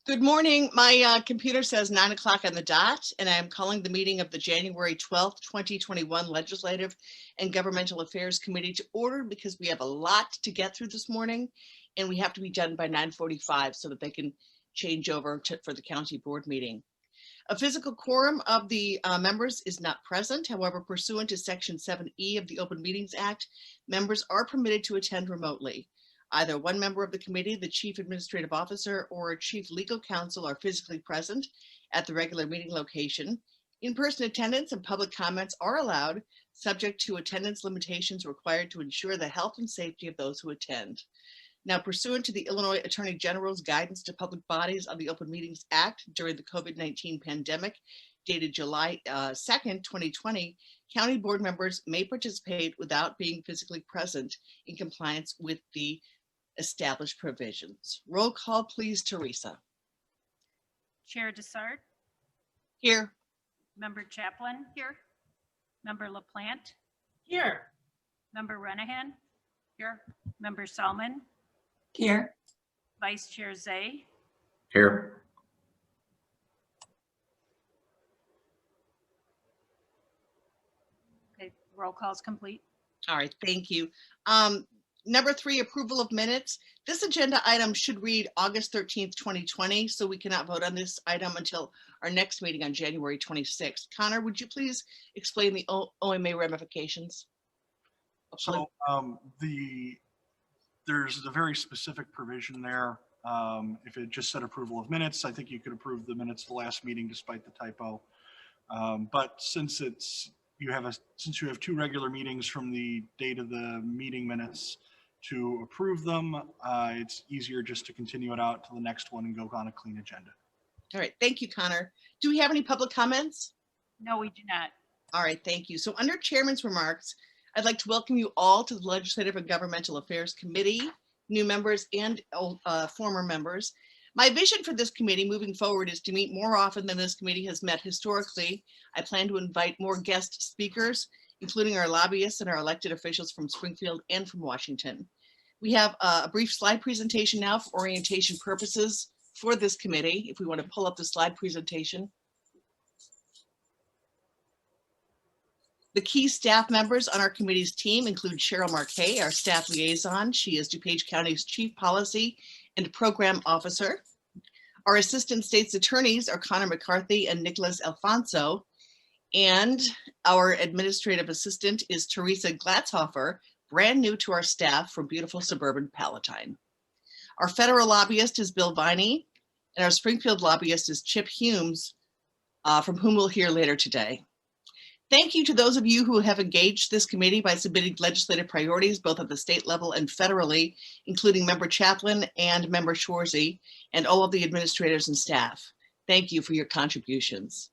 Good morning. My computer says 9 o'clock on the dot, and I am calling the meeting of the January 12th, 2021 Legislative and Governmental Affairs Committee to order because we have a lot to get through this morning, and we have to be done by 9:45 so that they can change over for the county board meeting. A physical quorum of the members is not present. However, pursuant to Section 7E of the Open Meetings Act, members are permitted to attend remotely. Either one member of the committee, the chief administrative officer, or a chief legal counsel are physically present at the regular meeting location. In-person attendance and public comments are allowed, subject to attendance limitations required to ensure the health and safety of those who attend. Now, pursuant to the Illinois Attorney General's guidance to public bodies on the Open Meetings Act during the COVID-19 pandemic, dated July 2nd, 2020, county board members may participate without being physically present in compliance with the established provisions. Roll call, please, Teresa. Chair Dessart. Here. Member Chaplin. Here. Member LaPlante. Here. Member Renahan. Here. Member Salmon. Here. Vice Chair Zay. Here. Okay, roll call is complete. All right, thank you. Number 3, approval of minutes. This agenda item should read August 13th, 2020, so we cannot vote on this item until our next meeting on January 26th. Connor, would you please explain the OMA ramifications? So there's a very specific provision there. If it just said approval of minutes, I think you could approve the minutes of the last meeting despite the typo. But since you have 2 regular meetings from the date of the meeting minutes to approve them, it's easier just to continue it out to the next one and go on a clean agenda. All right, thank you, Connor. Do we have any public comments? No, we do not. All right, thank you. So under Chairman's remarks, I'd like to welcome you all to the Legislative and Governmental Affairs Committee, new members and former members. My vision for this committee moving forward is to meet more often than this committee has met historically. I plan to invite more guest speakers, including our lobbyists and our elected officials from Springfield and from Washington. We have a brief slide presentation now for orientation purposes for this committee. If we want to pull up the slide presentation. The key staff members on our committee's team include Cheryl Marquet, our staff liaison. She is DuPage County's Chief Policy and Program Officer. Our assistant state's attorneys are Connor McCarthy and Nicholas Alfonso. And our administrative assistant is Teresa Glatzhofer, brand new to our staff from beautiful suburban Palatine. Our federal lobbyist is Bill Viney, and our Springfield lobbyist is Chip Humes, from whom we'll hear later today. Thank you to those of you who have engaged this committee by submitting legislative priorities, both at the state level and federally, including Member Chaplin and Member Schwarzy, and all of the administrators and staff. Thank you for your contributions.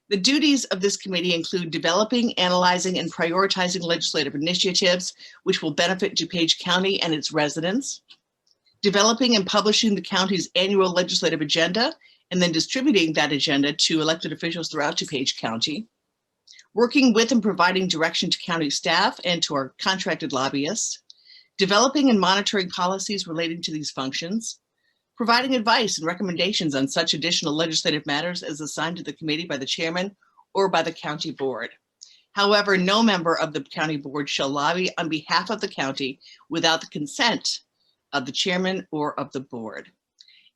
The duties of this committee include developing, analyzing, and prioritizing legislative initiatives which will benefit DuPage County and its residents, developing and publishing the county's annual legislative agenda, and then distributing that agenda to elected officials throughout DuPage County, working with and providing direction to county staff and to our contracted lobbyists, developing and monitoring policies relating to these functions, providing advice and recommendations on such additional legislative matters as assigned to the committee by the chairman or by the county board. However, no member of the county board shall lobby on behalf of the county without the consent of the chairman or of the board.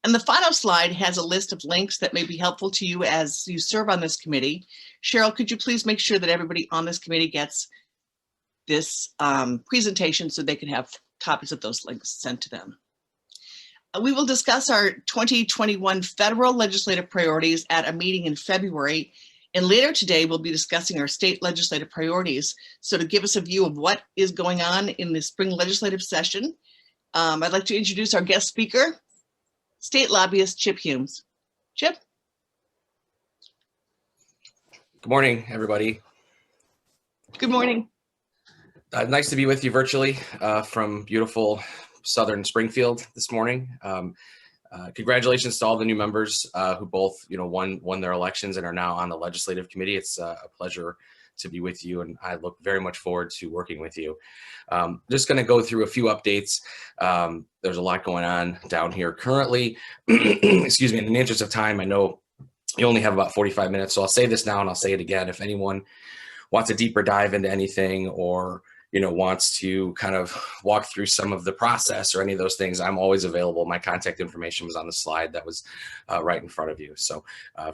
And the final slide has a list of links that may be helpful to you as you serve on this committee. Cheryl, could you please make sure that everybody on this committee gets this presentation so they can have copies of those links sent to them. We will discuss our 2021 federal legislative priorities at a meeting in February. And later today, we'll be discussing our state legislative priorities. So to give us a view of what is going on in the spring legislative session, I'd like to introduce our guest speaker, state lobbyist Chip Humes. Chip. Good morning, everybody. Good morning. Nice to be with you virtually from beautiful Southern Springfield this morning. Congratulations to all the new members who both, won their elections and are now on the legislative committee. It's a pleasure to be with you, and I look very much forward to working with you. Just going to go through a few updates. There's a lot going on down here currently. Excuse me. In the interest of time, I know you only have about 45 minutes, so I'll say this now and I'll say it again. If anyone wants a deeper dive into anything, or wants to kind of walk through some of the process or any of those things, I'm always available. My contact information was on the slide that was right in front of you. So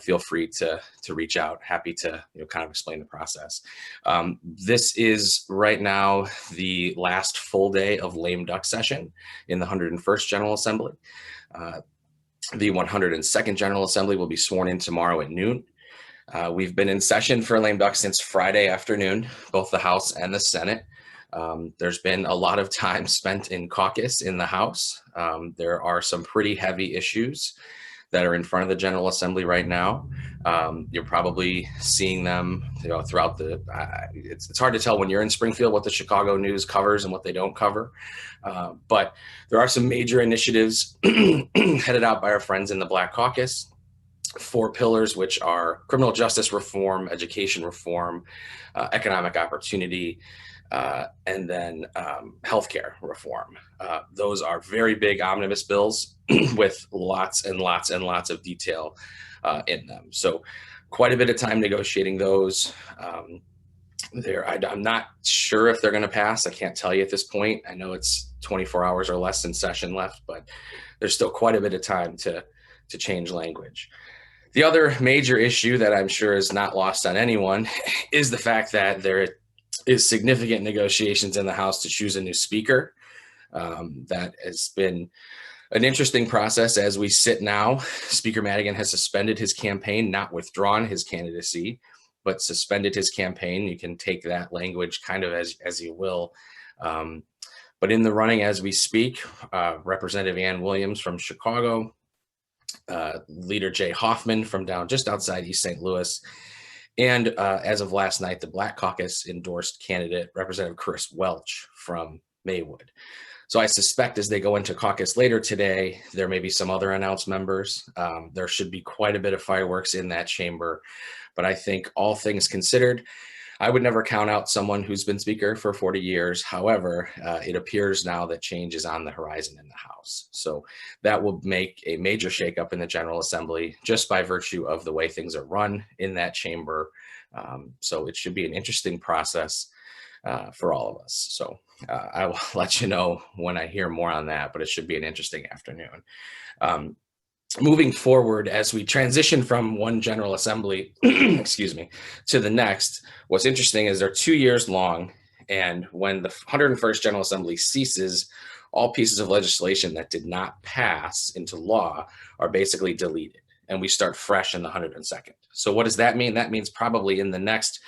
feel free to reach out. Happy to kind of explain the process. This is right now the last full day of lame duck session in the 101st General Assembly. The 102nd General Assembly will be sworn in tomorrow at noon. We've been in session for lame duck since Friday afternoon, both the House and the Senate. There's been a lot of time spent in caucus in the House. There are some pretty heavy issues that are in front of the General Assembly right now. You're probably seeing them throughout the, it's hard to tell when you're in Springfield what the Chicago news covers and what they don't cover. But there are some major initiatives headed out by our friends in the Black Caucus. 4 pillars, which are criminal justice reform, education reform, economic opportunity, and then healthcare reform. Those are very big omnibus bills with lots and lots and lots of detail in them. So quite a bit of time negotiating those. I'm not sure if they're going to pass. I can't tell you at this point. I know it's 24 hours or less in session left, but there's still quite a bit of time to change language. The other major issue that I'm sure is not lost on anyone is the fact that there is significant negotiations in the House to choose a new speaker. That has been an interesting process as we sit now. Speaker Madigan has suspended his campaign, not withdrawn his candidacy, but suspended his campaign. You can take that language kind of as you will. But in the running as we speak, Representative Ann Williams from Chicago, Leader Jay Hoffman from just outside East St. Louis, and as of last night, the Black Caucus endorsed candidate Representative Chris Welch from Maywood. So I suspect as they go into caucus later today, there may be some other announced members. There should be quite a bit of fireworks in that chamber, but I think all things considered, I would never count out someone who's been speaker for 40 years. However, it appears now that change is on the horizon in the House. So that will make a major shakeup in the General Assembly just by virtue of the way things are run in that chamber. So it should be an interesting process for all of us. So I will let you know when I hear more on that, but it should be an interesting afternoon. Moving forward, as we transition from one General Assembly, excuse me, to the next, what's interesting is they're 2 years long, and when the 101st General Assembly ceases, all pieces of legislation that did not pass into law are basically deleted, and we start fresh in the 102nd. So what does that mean? That means probably in the next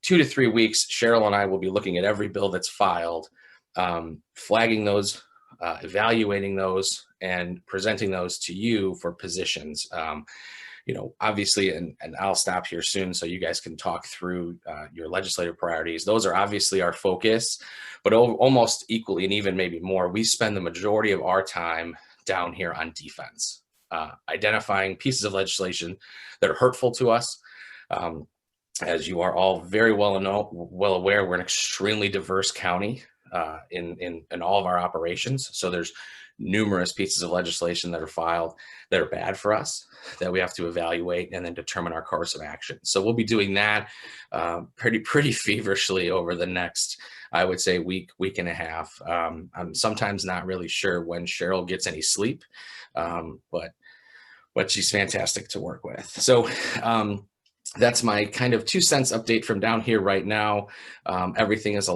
2 to 3 weeks, Cheryl and I will be looking at every bill that's filed, flagging those, evaluating those, and presenting those to you for positions. Obviously, and I'll stop here soon so you guys can talk through your legislative priorities. Those are obviously our focus, but almost equally, and even maybe more, we spend the majority of our time down here on defense, identifying pieces of legislation that are hurtful to us. As you are all very well aware, we're an extremely diverse county in all of our operations. So there's numerous pieces of legislation that are filed that are bad for us that we have to evaluate and then determine our course of action. So we'll be doing that pretty feverishly over the next, I would say, week and a half. I'm sometimes not really sure when Cheryl gets any sleep, but she's fantastic to work with. So that's my kind of 2 cents update from down here right now. Everything is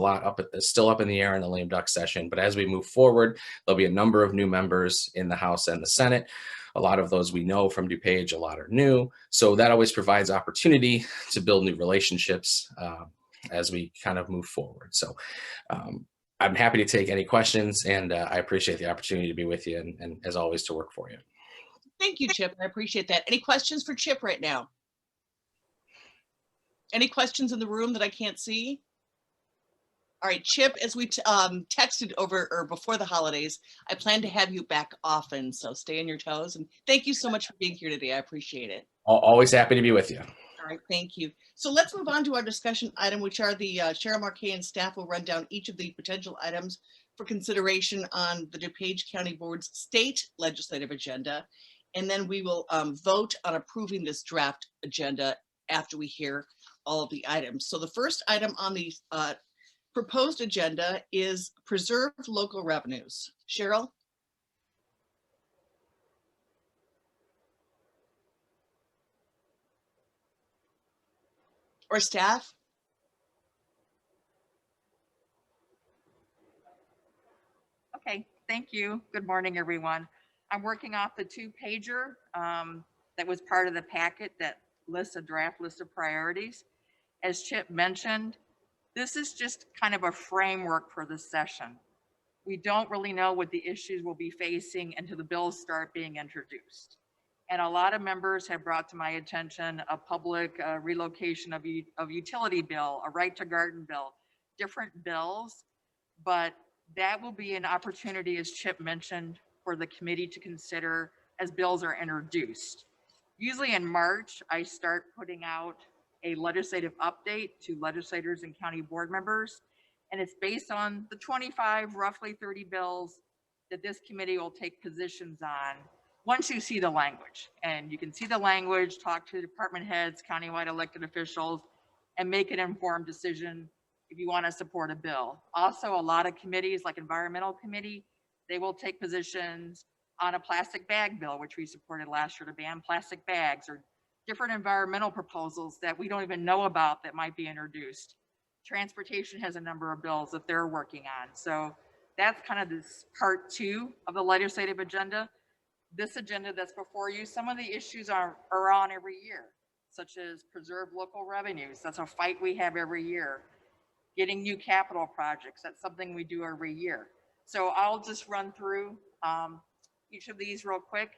still up in the air in the lame duck session, but as we move forward, there'll be a number of new members in the House and the Senate. A lot of those we know from DuPage, a lot are new. So that always provides opportunity to build new relationships as we kind of move forward. So I'm happy to take any questions, and I appreciate the opportunity to be with you and as always to work for you. Thank you, Chip. I appreciate that. Any questions for Chip right now? Any questions in the room that I can't see? All right, Chip, as we texted over or before the holidays, I plan to have you back often, so stay on your toes. And thank you so much for being here today. I appreciate it. Always happy to be with you. All right, thank you. So let's move on to our discussion item, which are the Cheryl Marquet and staff will run down each of the potential items for consideration on the DuPage County Board's state legislative agenda. And then we will vote on approving this draft agenda after we hear all of the items. So the first item on the proposed agenda is preserve local revenues. Cheryl? Or staff? Okay, thank you. Good morning, everyone. I'm working off the two-pager that was part of the packet that lists a draft list of priorities. As Chip mentioned, this is just kind of a framework for this session. We don't really know what the issues we'll be facing until the bills start being introduced. And a lot of members have brought to my attention a public relocation of utility bill, a right to garden bill, different bills, but that will be an opportunity, as Chip mentioned, for the committee to consider as bills are introduced. Usually in March, I start putting out a legislative update to legislators and county board members, and it's based on the 25, roughly 30 bills that this committee will take positions on once you see the language. And you can see the language, talk to department heads, countywide elected officials, and make an informed decision if you want to support a bill. Also, a lot of committees like Environmental Committee, they will take positions on a plastic bag bill, which we supported last year to ban plastic bags, or different environmental proposals that we don't even know about that might be introduced. Transportation has a number of bills that they're working on. So that's kind of this part two of the legislative agenda. This agenda that's before you, some of the issues are on every year, such as preserve local revenues. That's a fight we have every year. Getting new capital projects, that's something we do every year. So I'll just run through each of these real quick.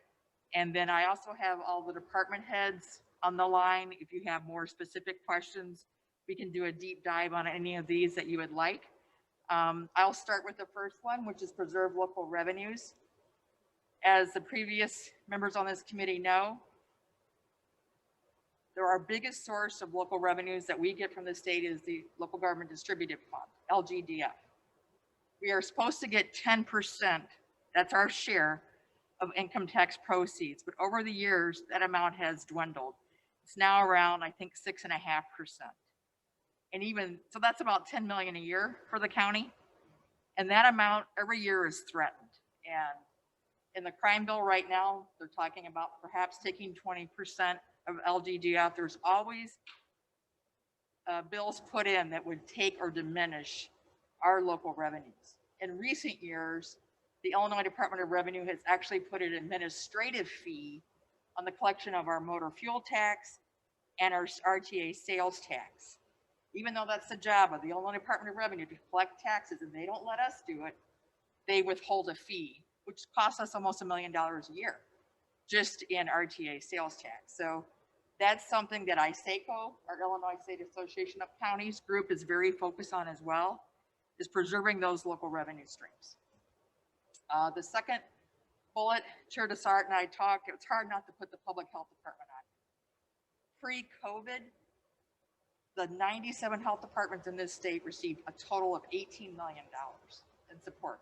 And then I also have all the department heads on the line. If you have more specific questions, we can do a deep dive on any of these that you would like. I'll start with the first one, which is preserve local revenues. As the previous members on this committee know, our biggest source of local revenues that we get from the state is the Local Government Distributive Fund, LGDF. We are supposed to get 10%, that's our share, of income tax proceeds, but over the years, that amount has dwindled. It's now around, I think, 6.5%. And even, so that's about 10 million a year for the county. And that amount every year is threatened. And in the crime bill right now, they're talking about perhaps taking 20% of LGDF. There's always bills put in that would take or diminish our local revenues. In recent years, the Illinois Department of Revenue has actually put an administrative fee on the collection of our motor fuel tax and our RTA sales tax. Even though that's the job of the Illinois Department of Revenue to collect taxes, and they don't let us do it, they withhold a fee, which costs us almost $1 million a year just in RTA sales tax. So that's something that ISACO, our Illinois State Association of Counties group, is very focused on as well, is preserving those local revenue streams. The second bullet, Chair Desart and I talked, it's hard not to put the public health department on. Pre-COVID, the 97 health departments in this state received a total of $18 million in support.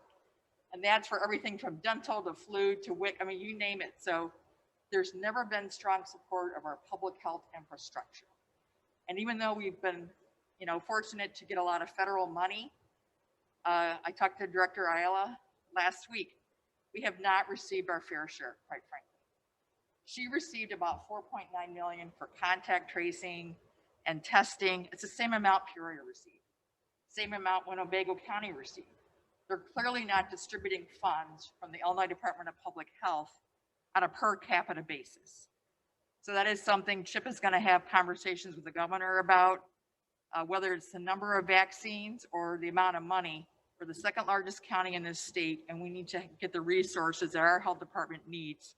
And that's for everything from dental to flu to WIC, I mean, you name it. So there's never been strong support of our public health infrastructure. And even though we've been, fortunate to get a lot of federal money, I talked to Director Ayala last week. We have not received our fair share, quite frankly. She received about $4.9 million for contact tracing and testing. It's the same amount Peoria received, same amount Winnebago County received. They're clearly not distributing funds from the Illinois Department of Public Health on a per capita basis. So that is something Chip is going to have conversations with the governor about, whether it's the number of vaccines or the amount of money for the second largest county in this state. And we need to get the resources that our health department needs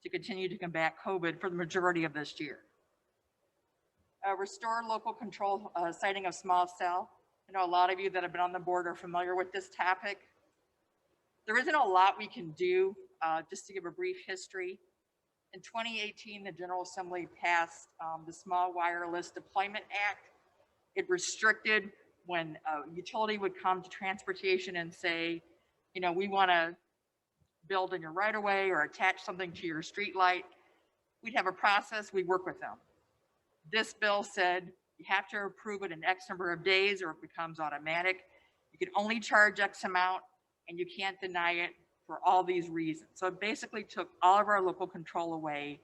to continue to combat COVID for the majority of this year. Restore local control, siting of small cell. I know a lot of you that have been on the board are familiar with this topic. There isn't a lot we can do. Just to give a brief history, In 2018, the General Assembly passed the Small Wireless Deployment Act. It restricted when a utility would come to transportation and say, you know, we want to build in your right of way or attach something to your street light. We'd have a process, we'd work with them. This bill said you have to approve it in X number of days or it becomes automatic. You can only charge X amount and you can't deny it for all these reasons. So it basically took all of our local control away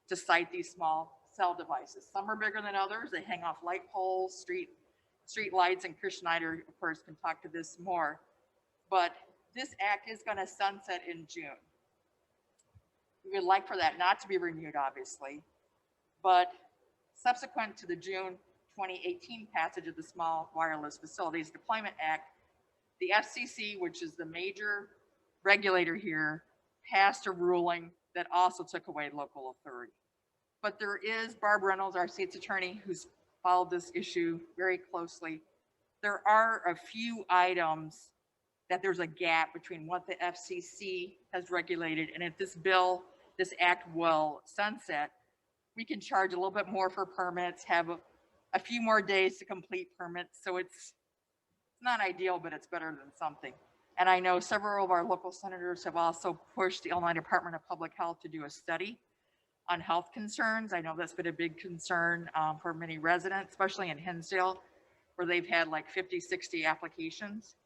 to cite these small cell devices. Some are bigger than others. They hang off light poles, street lights, and Chris Schneider, of course, can talk to this more. But this act is going to sunset in June. We would like for that not to be renewed, obviously, but subsequent to the June 2018 passage of the Small Wireless Facilities Deployment Act, the FCC, which is the major regulator here, passed a ruling that also took away local authority. But there is Barb Reynolds, our state's attorney, who's followed this issue very closely. There are a few items that there's a gap between what the FCC has regulated, and if this bill, this act will sunset, we can charge a little bit more for permits, have a few more days to complete permits. So it's not ideal, but it's better than something. And I know several of our local senators have also pushed the Illinois Department of Public Health to do a study on health concerns. I know that's been a big concern for many residents, especially in Hinsdale, where they've had like 50, 60 applications.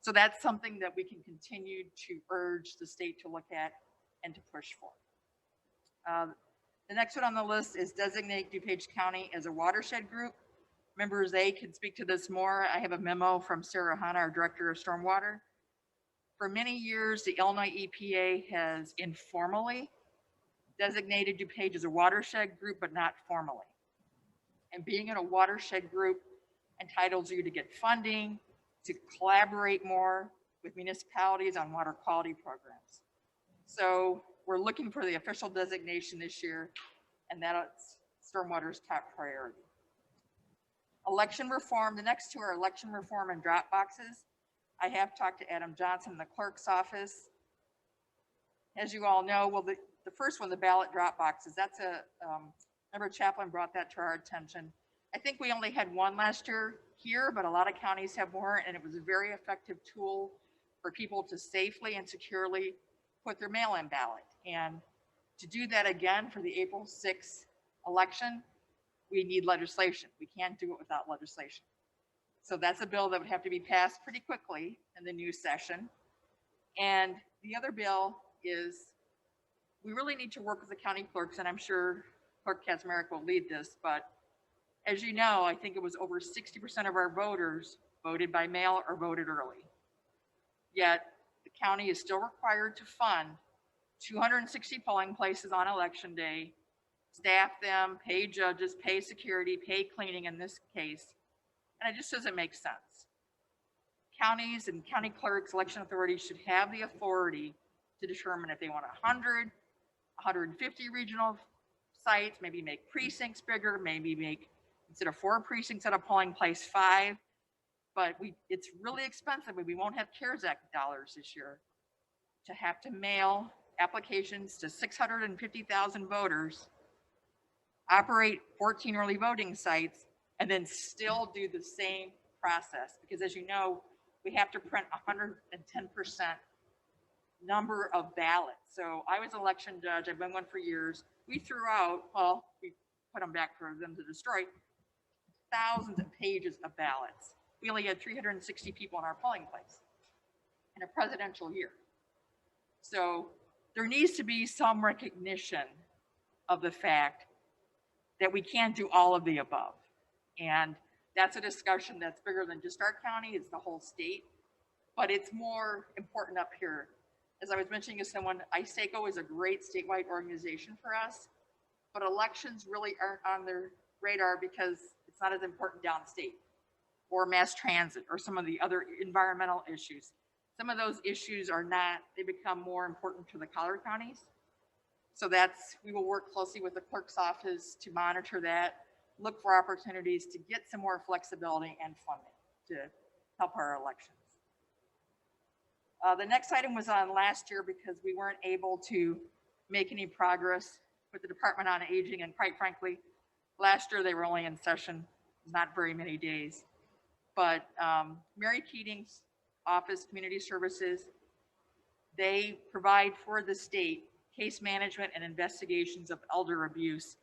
So that's something that we can continue to urge the state to look at and to push for. The next one on the list is designate DuPage County as a watershed group. Members A can speak to this more. I have a memo from Sarah Hunt, our Director of Stormwater. For many years, the Illinois EPA has informally designated DuPage as a watershed group, but not formally. And being in a watershed group entitles you to get funding, to collaborate more with municipalities on water quality programs. So we're looking for the official designation this year, and that's stormwater's top priority. Election reform, the next two are election reform and drop boxes. I have talked to Adam Johnson in the clerk's office. As you all know, well, the first one, the ballot drop boxes, that's Member Chaplin brought that to our attention. I think we only had one last year here, but a lot of counties have more, and it was a very effective tool for people to safely and securely put their mail-in ballot. And to do that again for the April 6th election, we need legislation. We can't do it without legislation. So that's a bill that would have to be passed pretty quickly in the new session. And the other bill is we really need to work with the county clerks, and I'm sure Clerk Kazmarek will lead this, but as you know, I think it was over 60% of our voters voted by mail or voted early. Yet the county is still required to fund 260 polling places on election day, staff them, pay judges, pay security, pay cleaning in this case, and it just doesn't make sense. Counties and county clerks, election authorities should have the authority to determine if they want 100, 150 regional sites, maybe make precincts bigger, maybe make, instead of 4 precincts at a polling place, 5. But it's really expensive. We won't have CARES Act dollars this year to have to mail applications to 650,000 voters, operate 14 early voting sites, and then still do the same process. Because as you know, we have to print 110% number of ballots. So I was an election judge. I've been one for years. We threw out, well, we put them back for them to destroy, thousands of pages of ballots. We only had 360 people in our polling place in a presidential year. So there needs to be some recognition of the fact that we can't do all of the above. And that's a discussion that's bigger than just our county, it's the whole state, but it's more important up here. As I was mentioning to someone, ISACO is a great statewide organization for us, but elections really aren't on their radar because it's not as important downstate, or mass transit, or some of the other environmental issues. Some of those issues are not, they become more important to the collar counties. So we will work closely with the clerk's office to monitor that, look for opportunities to get some more flexibility and funding to help our elections. The next item was on last year because we weren't able to make any progress with the Department on Aging, and quite frankly, last year they were only in session not very many days. But Mary Keating's Office Community Services, they provide for the state case management and investigations of elder abuse,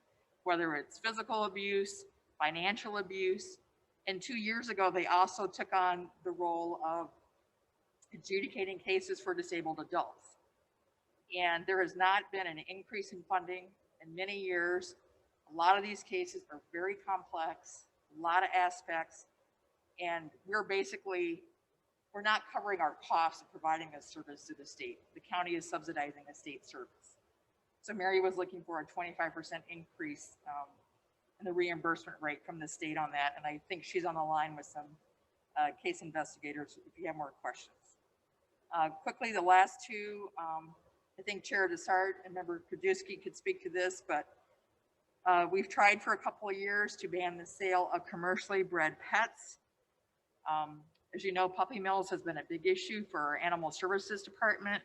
whether it's physical abuse, financial abuse. And 2 years ago, they also took on the role of adjudicating cases for disabled adults. And there has not been an increase in funding in many years. A lot of these cases are very complex, a lot of aspects, and we're not covering our costs of providing this service to the state. The county is subsidizing a state service. So Mary was looking for a 25% increase in the reimbursement rate from the state on that. And I think she's on the line with some case investigators if you have more questions. Quickly, the last two, I think Chair Dessart and Member Krajewski could speak to this, but we've tried for a couple of years to ban the sale of commercially bred pets. As you know, puppy mills has been a big issue for our Animal Services Department.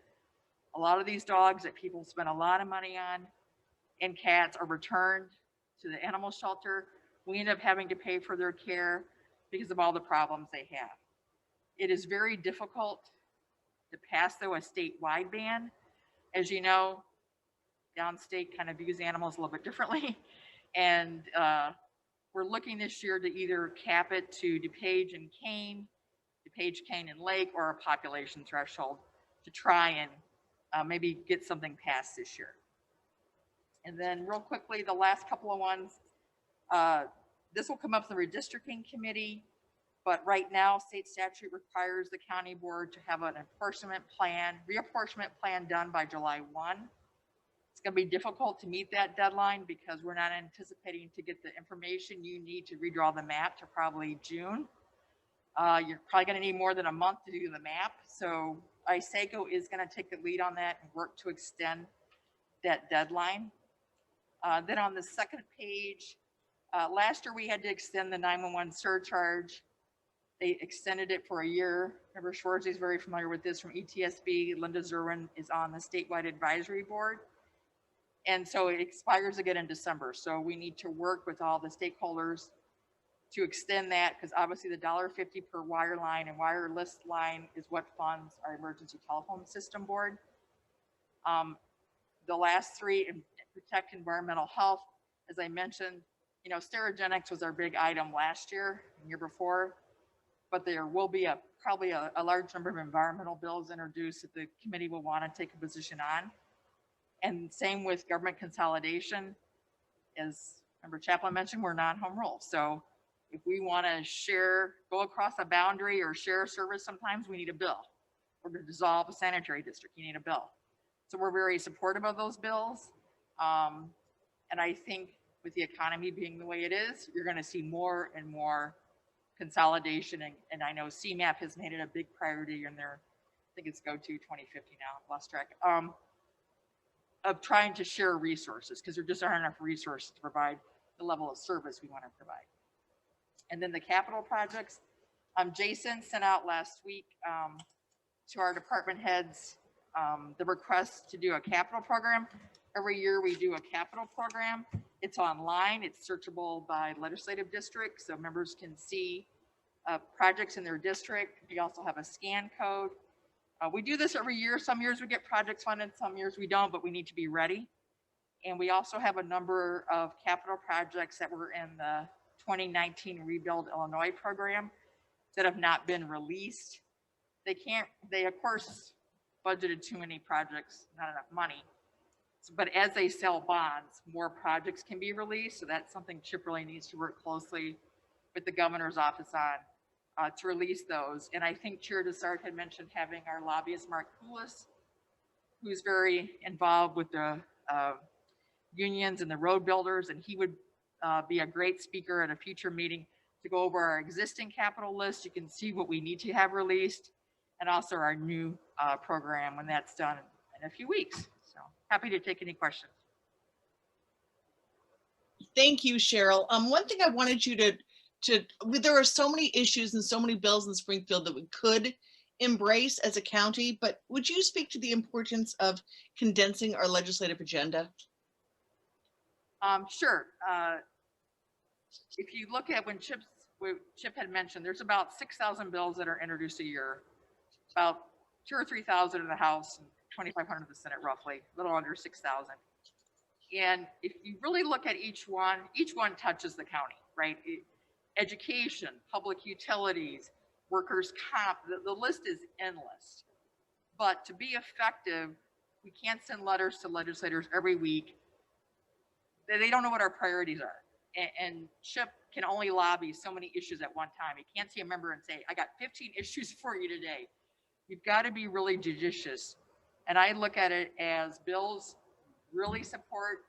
A lot of these dogs that people spend a lot of money on and cats are returned to the animal shelter. We end up having to pay for their care because of all the problems they have. It is very difficult to pass, though, a statewide ban. As you know, downstate kind of views animals a little bit differently. And we're looking this year to either cap it to DuPage and Kane, DuPage, Kane, and Lake, or a population threshold to try and maybe get something passed this year. And then real quickly, the last couple of ones, this will come up in the redistricting committee, but right now state statute requires the county board to have an reapportionment plan done by July 1. It's going to be difficult to meet that deadline because we're not anticipating to get the information you need to redraw the map to probably June. You're probably going to need more than a month to do the map. So ISACO is going to take the lead on that and work to extend that deadline. Then on the second page, last year we had to extend the 911 surcharge. They extended it for a year. Member Schwartz is very familiar with this from ETSB. Linda Zerwin is on the statewide advisory board. And so it expires again in December. So we need to work with all the stakeholders to extend that, because obviously the $1.50 per wire line and wireless line is what funds our emergency telephone system board. The last three, protect environmental health. As I mentioned, you know, Sterigenics was our big item last year and year before, but there will be probably a large number of environmental bills introduced that the committee will want to take a position on. And same with government consolidation. As Member Chaplin mentioned, we're non-home rule. So if we want to go across a boundary or share a service, sometimes we need a bill. Or to dissolve a sanitary district, you need a bill. So we're very supportive of those bills. And I think with the economy being the way it is, you're going to see more and more consolidation. And I know CMAP has made it a big priority in their, I think it's Go to 2050 now, I've lost track, of trying to share resources, because there just aren't enough resources to provide the level of service we want to provide. And then the capital projects, Jason sent out last week to our department heads the request to do a capital program. Every year we do a capital program. It's online, it's searchable by legislative district, so members can see projects in their district. We also have a scan code. We do this every year. Some years we get projects funded, some years we don't, but we need to be ready. And we also have a number of capital projects that were in the 2019 Rebuild Illinois program that have not been released. They of course budgeted too many projects, not enough money. But as they sell bonds, more projects can be released. So that's something Chip really needs to work closely with the governor's office on to release those. And I think Chair Dessart had mentioned having our lobbyist, Mark Poulos, who's very involved with the unions and the road builders. And he would be a great speaker at a future meeting to go over our existing capital list. You can see what we need to have released, and also our new program when that's done in a few weeks. So happy to take any questions. Thank you, Cheryl. One thing I wanted you to there are so many issues and so many bills in Springfield that we could embrace as a county, but would you speak to the importance of condensing our legislative agenda? Sure. If you look at when Chip had mentioned, there's about 6,000 bills that are introduced a year, about 2,000 or 3,000 in the House, and 2,500 in the Senate, roughly, a little under 6,000. And if you really look at each one touches the county, right? Education, public utilities, workers' comp, the list is endless. But to be effective, we can't send letters to legislators every week. They don't know what our priorities are. And Chip can only lobby so many issues at one time. He can't see a member and say, I got 15 issues for you today. You've got to be really judicious. And I look at it as bills really support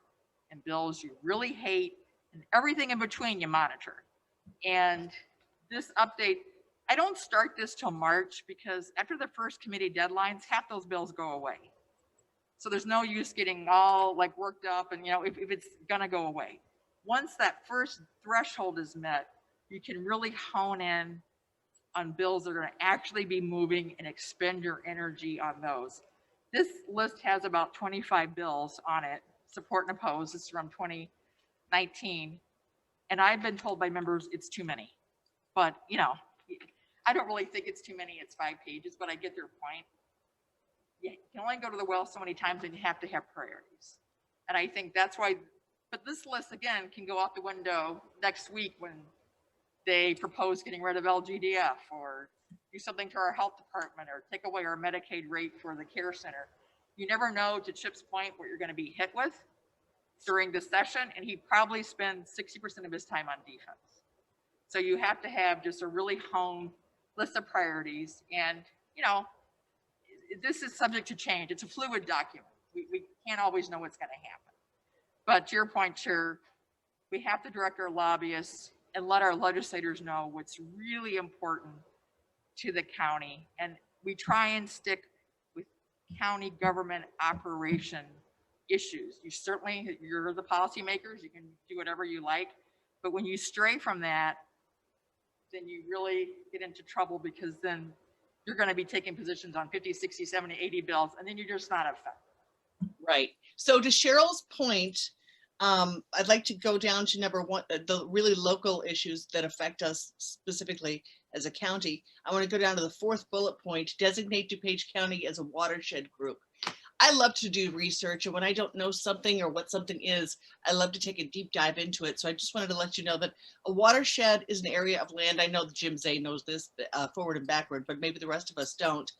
and bills you really hate, and everything in between you monitor. And this update, I don't start this till March because after the first committee deadlines, half those bills go away. So there's no use getting all like worked up and, if it's gonna go away. Once that first threshold is met, you can really hone in on bills that are gonna actually be moving and expend your energy on those. This list has about 25 bills on it, support and oppose. This is from 2019. And I've been told by members it's too many. But, I don't really think it's too many. It's 5 pages, but I get their point. You can only go to the well so many times, and you have to have priorities. And I think that's why, but this list, again, can go out the window next week when they propose getting rid of LGDF or do something to our health department or take away our Medicaid rate for the care center. You never know, to Chip's point, what you're going to be hit with during the session, and he probably spends 60% of his time on defense. So you have to have just a really honed list of priorities, and this is subject to change. It's a fluid document. We can't always know what's going to happen. But to your point, Chair, we have to direct our lobbyists and let our legislators know what's really important to the county. And we try and stick with county government operation issues. You're the policymakers, you can do whatever you like. But when you stray from that, then you really get into trouble, because then you're going to be taking positions on 50, 60, 70, 80 bills, and then you're just not effective. Right. So to Cheryl's point, I'd like to go down to number one, the really local issues that affect us specifically as a county. I want to go down to the 4th bullet point, designate DuPage County as a watershed group. I love to do research, and when I don't know something or what something is, I love to take a deep dive into it. So I just wanted to let you know that a watershed is an area of land. I know that Jim Zay knows this forward and backward, but maybe the rest of us don't.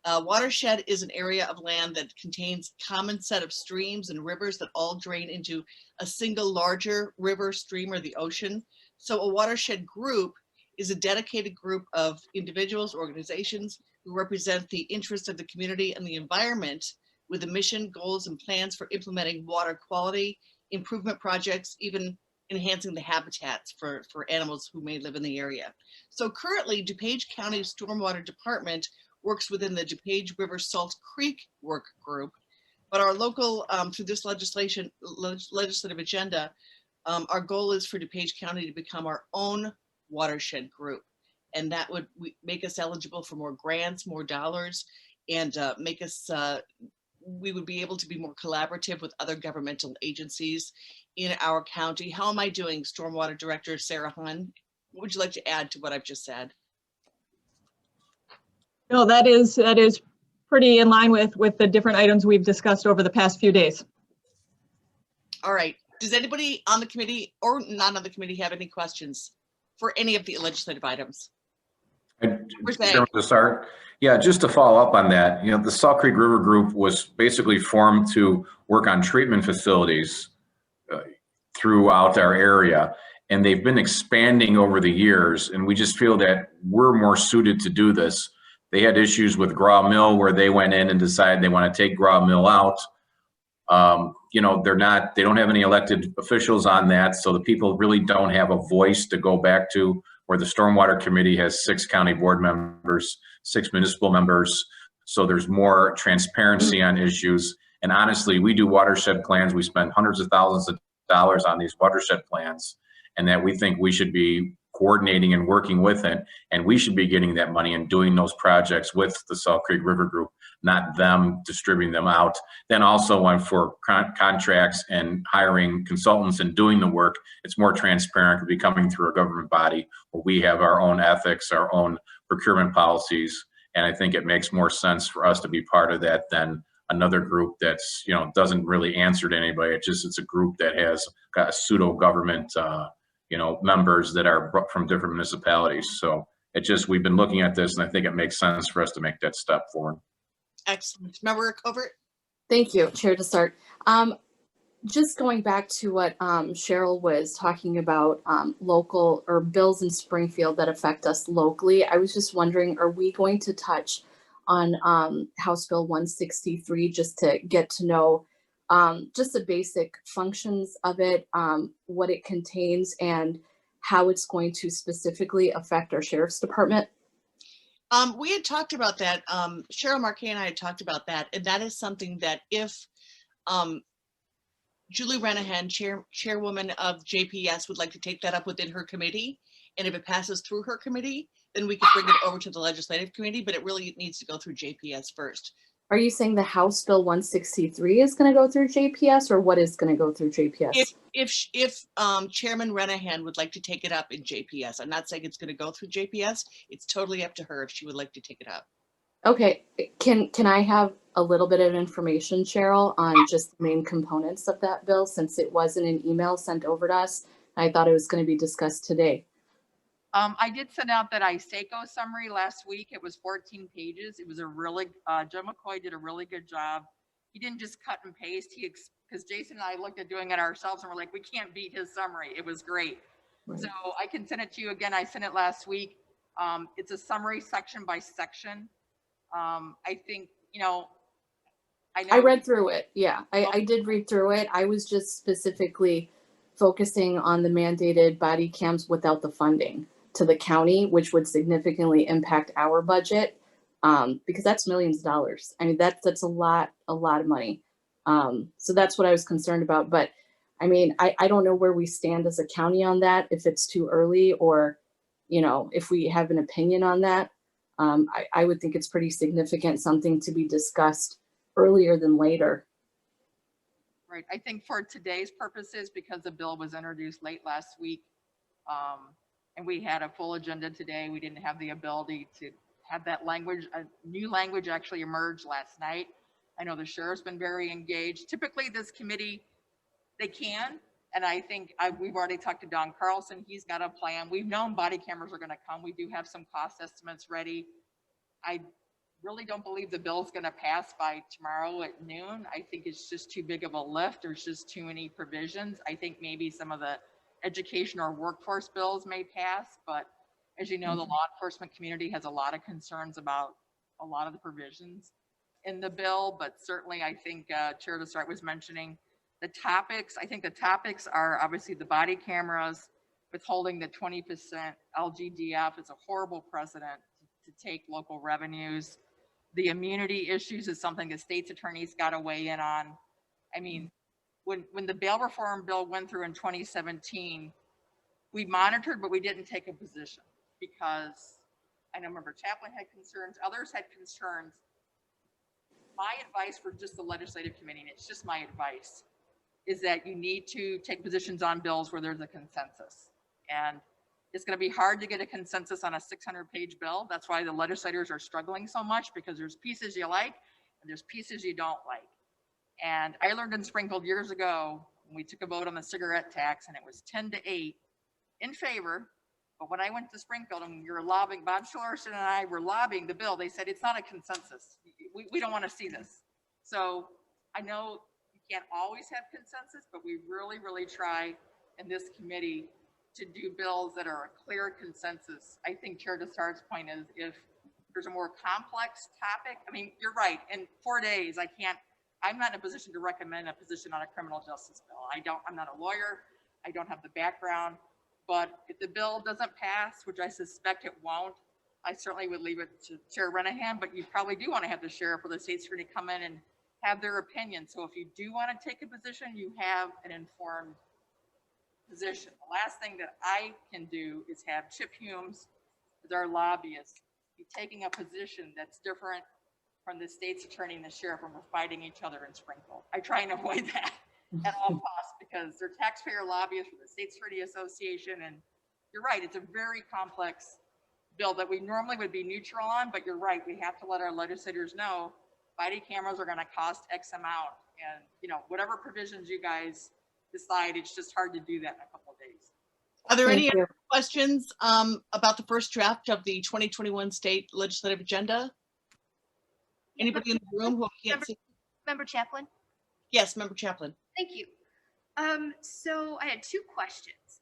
Watershed is an area of land that contains common set of streams and rivers that all drain into a single larger river, stream, or the ocean. So a watershed group is a dedicated group of individuals, organizations who represent the interests of the community and the environment, with a mission, goals, and plans for implementing water quality improvement projects, even enhancing the habitats for animals who may live in the area. So currently, DuPage County Stormwater Department works within the DuPage River Salt Creek Work Group, but our local, through this legislative agenda, our goal is for DuPage County to become our own watershed group. And that would make us eligible for more grants, more dollars, and make us, we would be able to be more collaborative with other governmental agencies in our county. How am I doing, Stormwater Director Sarah Hunn? What would you like to add to what I've just said? No, that is pretty in line with the different items we've discussed over the past few days. All right. Does anybody on the committee or not on the committee have any questions for any of the legislative items? Chairman, to start, yeah, just to follow up on that, the Salt Creek River Group was basically formed to work on treatment facilities throughout our area, and they've been expanding over the years, and we just feel that we're more suited to do this. They had issues with Graw Mill where they went in and decided they want to take Graw Mill out. They don't have any elected officials on that, so the people really don't have a voice to go back to, where the Stormwater Committee has 6 county board members, 6 municipal members. So there's more transparency on issues. And honestly, we do watershed plans. We spend hundreds of thousands of dollars on these watershed plans, and that we think we should be coordinating and working with it. And we should be getting that money and doing those projects with the Salt Creek River Group, not them distributing them out. Then also one for contracts and hiring consultants and doing the work. It's more transparent to be coming through a government body where we have our own ethics, our own procurement policies. And I think it makes more sense for us to be part of that than another group that's, you know, doesn't really answer to anybody. It's a group that has got pseudo government, you know, members that are from different municipalities. So it just, we've been looking at this, and I think it makes sense for us to make that step forward. Excellent. Member Covert? Thank you, Chair to start. Just going back to what Cheryl was talking about, local or bills in Springfield that affect us locally. I was just wondering, are we going to touch on House Bill 163 just to get to know just the basic functions of it, what it contains, and how it's going to specifically affect our sheriff's department? We had talked about that. Cheryl Marquet and I had talked about that, and that is something that if Julie Renahan, chairwoman of JPS, would like to take that up within her committee, and if it passes through her committee, then we could bring it over to the legislative committee, but it really needs to go through JPS first. Are you saying the House Bill 163 is going to go through JPS, or what is going to go through JPS? If Chairman Renahan would like to take it up in JPS, I'm not saying it's going to go through JPS. It's totally up to her if she would like to take it up. Okay, can I have a little bit of information, Cheryl, on just the main components of that bill, since it wasn't an email sent over to us? I thought it was going to be discussed today. I did send out that ISACO summary last week. It was 14 pages. It was a really, Joe McCoy did a really good job. He didn't just cut and paste. Because Jason and I looked at doing it ourselves and we're like, we can't beat his summary. It was great. Right. So I can send it to you again. I sent it last week. It's a summary section by section. I think, you know, I read through it. Yeah, I did read through it. I was just specifically focusing on the mandated body cams without the funding to the county, which would significantly impact our budget, because that's millions of dollars. I mean, that's a lot of money. So that's what I was concerned about. But I mean, I don't know where we stand as a county on that, if it's too early, or, you know, if we have an opinion on that. I would think it's pretty significant, something to be discussed earlier than later. Right. I think for today's purposes, because the bill was introduced late last week, and we had a full agenda today, we didn't have the ability to have that language, new language actually emerge last night. I know the sheriff's been very engaged. Typically this committee, they can, and I think we've already talked to Don Carlson. He's got a plan. We've known body cameras are going to come. We do have some cost estimates ready. I really don't believe the bill's going to pass by tomorrow at noon. I think it's just too big of a lift. There's just too many provisions. I think maybe some of the education or workforce bills may pass, but as you know, the law enforcement community has a lot of concerns about a lot of the provisions in the bill, but certainly I think Chair DeSart was mentioning the topics. I think the topics are obviously the body cameras, withholding the 20% LGDF is a horrible precedent to take local revenues. The immunity issues is something the state's attorney's got to weigh in on. I mean, when the bail reform bill went through in 2017, we monitored, but we didn't take a position, because I know Member Chaplin had concerns, others had concerns. My advice for just the legislative committee, and it's just my advice, is that you need to take positions on bills where there's a consensus. And it's going to be hard to get a consensus on a 600-page bill. That's why the legislators are struggling so much, because there's pieces you like and there's pieces you don't like. And I learned in Springfield years ago when we took a vote on the cigarette tax, and it was 10-8 in favor. But when I went to Springfield and we were lobbying, Bob Schillerson and I were lobbying the bill, they said, it's not a consensus. We don't want to see this. So I know you can't always have consensus, but we really, really try in this committee to do bills that are a clear consensus. I think Chair DeSart's point is, if there's a more complex topic, I mean, you're right. In 4 days, I'm not in a position to recommend a position on a criminal justice bill. I'm not a lawyer. I don't have the background. But if the bill doesn't pass, which I suspect it won't, I certainly would leave it to Chair Renahan, but you probably do want to have the sheriff or the state attorney come in and have their opinion. So if you do want to take a position, you have an informed position. The last thing that I can do is have Chip Humes, as our lobbyist, be taking a position that's different from the state's attorney and the sheriff when we're fighting each other in Springfield. I try and avoid that at all costs because they're taxpayer lobbyists for the State's Attorney Association. And you're right, it's a very complex bill that we normally would be neutral on, but you're right, we have to let our legislators know body cameras are going to cost X amount. And, you know, whatever provisions you guys decide, it's just hard to do that in a couple of days. Are there any Thank you. other questions about the first draft of the 2021 state legislative agenda? Anybody in the room who can't see? Member Chaplin? Yes, Member Chaplin. Thank you. So I had two questions.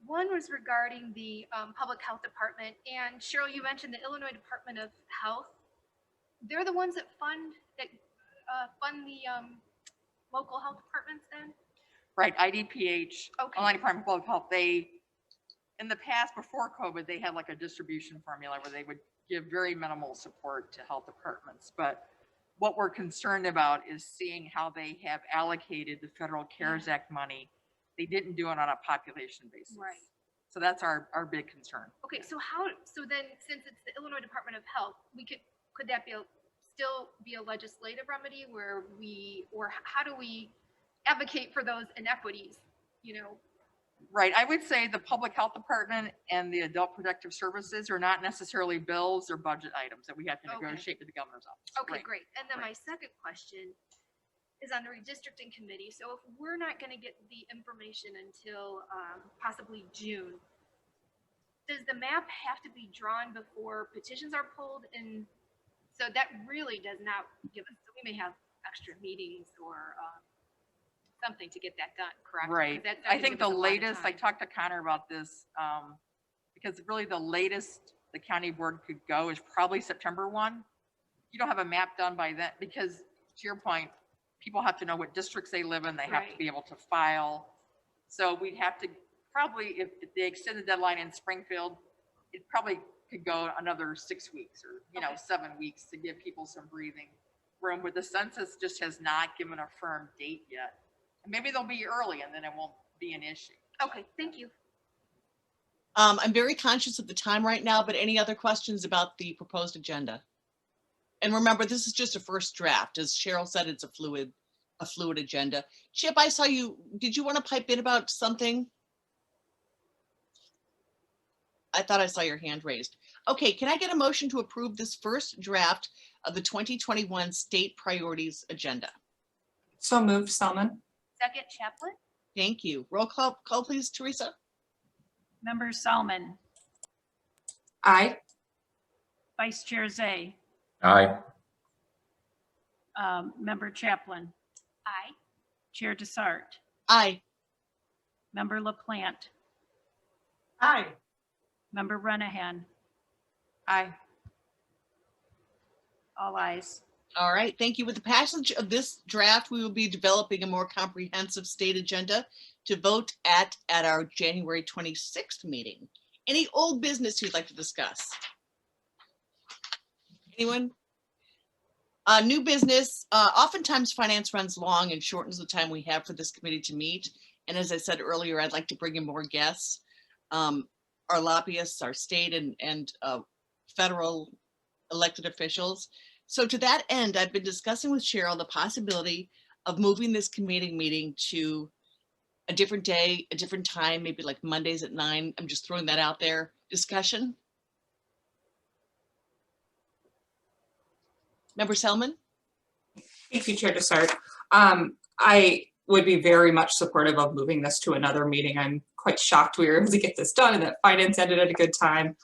One was regarding the Public Health Department. And Cheryl, you mentioned the Illinois Department of Health. They're the ones that fund the local health departments then? Right, IDPH, Okay. Illinois Department of Public Health, they, in the past, before COVID, they had like a distribution formula where they would give very minimal support to health departments. But what we're concerned about is seeing how they have allocated the Federal CARES Act money. They didn't do it on a population basis. Right. So that's our big concern. Okay, so then since it's the Illinois Department of Health, could that still be a legislative remedy where or how do we advocate for those inequities, you know? Right, I would say the Public Health Department and the Adult Protective Services are not necessarily bills or budget items that we have to Okay. negotiate with the governor's office. Okay, Right. great. And then Right. my second question is on the redistricting committee. So if we're not going to get the information until possibly June, does the map have to be drawn before petitions are pulled? And so that really does not give us, so we may have extra meetings or something to get that done, correct? Right. Because that's not I gonna think give us the a lot of latest, I time. talked to Connor about this, because really the latest the county board could go is probably September 1. You don't have a map done by then, because to your point, people have to know what districts they live in. They have to Right. be able to file. So we'd have to probably, if they extend the deadline in Springfield, it probably could go another 6 weeks or, Okay. 7 weeks to give people some breathing room. But the census just has not given a firm date yet. And maybe they'll be early and then it won't be an issue. Okay, thank you. I'm very conscious of the time right now, but any other questions about the proposed agenda? And remember, this is just a first draft. As Cheryl said, it's a fluid agenda. Chip, I saw you. Did you want to pipe in about something? I thought I saw your hand raised. Okay, can I get a motion to approve this first draft of the 2021 state priorities agenda? So moved, Selman. Second, Chaplin? Thank you. Roll call please, Teresa. Member Salmon, Aye. Vice Chair Zay, Aye. Member Chaplin, Aye. Chair Desart, Aye. Member LaPlante, Aye. Member Renahan, Aye. all ayes. All right, thank you. With the passage of this draft, we will be developing a more comprehensive state agenda to vote at our January 26th meeting. Any old business you'd like to discuss? Anyone? New business. Oftentimes finance runs long and shortens the time we have for this committee to meet. And as I said earlier, I'd like to bring in more guests. Our lobbyists, our state and federal elected officials. So to that end, I've been discussing with Cheryl the possibility of moving this committee meeting to a different day, a different time, maybe like Mondays at 9. I'm just throwing that out there. Discussion? Member Selman? Thank you, Chair Desart. I would be very much supportive of moving this to another meeting. I'm quite shocked we were able to get this done and that finance ended at a good time.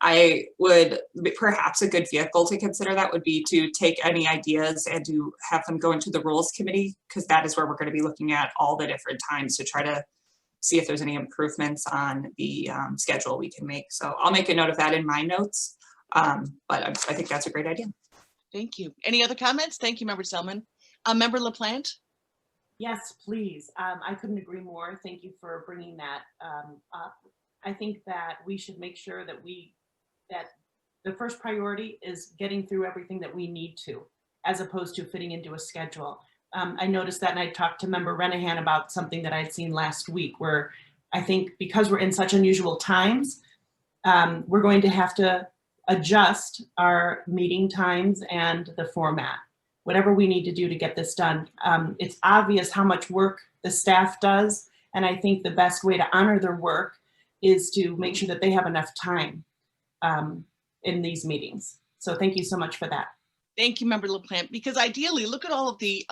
I would, perhaps a good vehicle to consider that would be to take any ideas and to have them go into the rules committee, because that is where we're going to be looking at all the different times to try to see if there's any improvements on the schedule we can make. So I'll make a note of that in my notes, but I think that's a great idea. Thank you. Any other comments? Thank you, Member Selman. Member LaPlante? Yes, please. I couldn't agree more. Thank you for bringing that up. I think that we should make sure that that the first priority is getting through everything that we need to, as opposed to fitting into a schedule. I noticed that, and I talked to Member Renahan about something that I'd seen last week, where I think because we're in such unusual times, we're going to have to adjust our meeting times and the format, whatever we need to do to get this done. It's obvious how much work the staff does, and I think the best way to honor their work is to make sure that they have enough time in these meetings. So thank you so much for that. Thank you, Member LaPlante, because ideally, look at all of the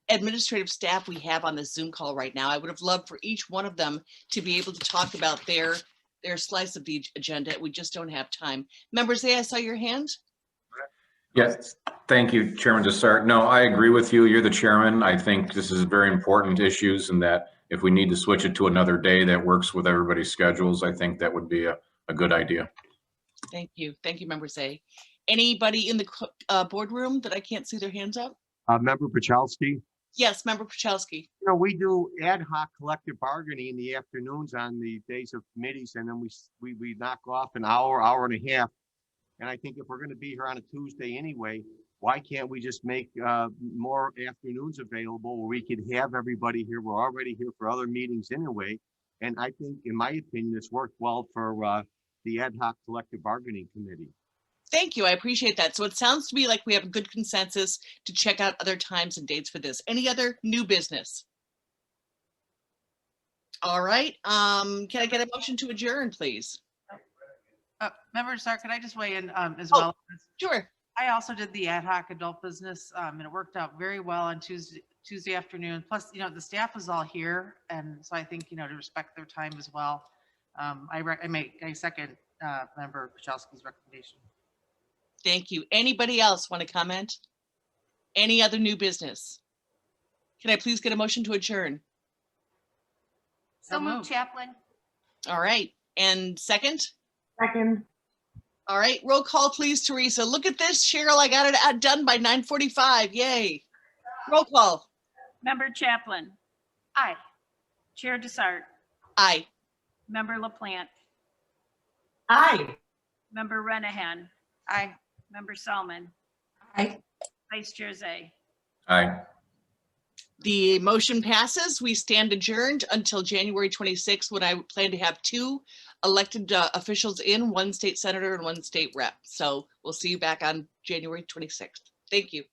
administrative staff we have on this Zoom call right now. I would have loved for each one of them to be able to talk about their slice of the agenda. We just don't have time. Members A, I saw your hand. Yes, thank you, Chairman Dessart. No, I agree with you. You're the chairman. I think this is very important issues, and that if we need to switch it to another day that works with everybody's schedules, I think that would be a good idea. Thank you. Thank you, Member A. Anybody in the boardroom that I can't see their hands up? Member Pachowski, Yes, Member Pachalski. you know, we do ad hoc collective bargaining in the afternoons on the days of committees, and then we knock off an hour and a half. And I think if we're going to be here on a Tuesday anyway, why can't we just make more afternoons available where we could have everybody here? We're already here for other meetings anyway. And I think, in my opinion, it's worked well for the ad hoc collective bargaining committee. Thank you. I appreciate that. So it sounds to me like we have a good consensus to check out other times and dates for this. Any other new business? All right. Can I get a motion to adjourn, please? Member Sark, could I just weigh in as Oh, well? Sure. I also did the ad hoc adult business and it worked out very well on Tuesday afternoon. Plus, you know, the staff was all here. And so I think, you know, to respect their time as well. I second Member Pachalski's recommendation. Thank you. Anybody else want to comment? Any other new business? Can I please get a motion to adjourn? So moved, Chaplain. All right. And second? Second. All right. Roll call, please, Teresa. Look at this, Cheryl. I got it done by 9:45. Yay. Roll call. Member Chaplin. Aye. Chair Dessart. Aye. Member LaPlante. Aye. Member Renahan. Aye. Member Salmon. Aye. Vice Chair Zay. Aye. The motion passes. We stand adjourned until January 26th, when I plan to have 2 elected officials in, 1 state senator and 1 state rep. So we'll see you back on January 26th. Thank you.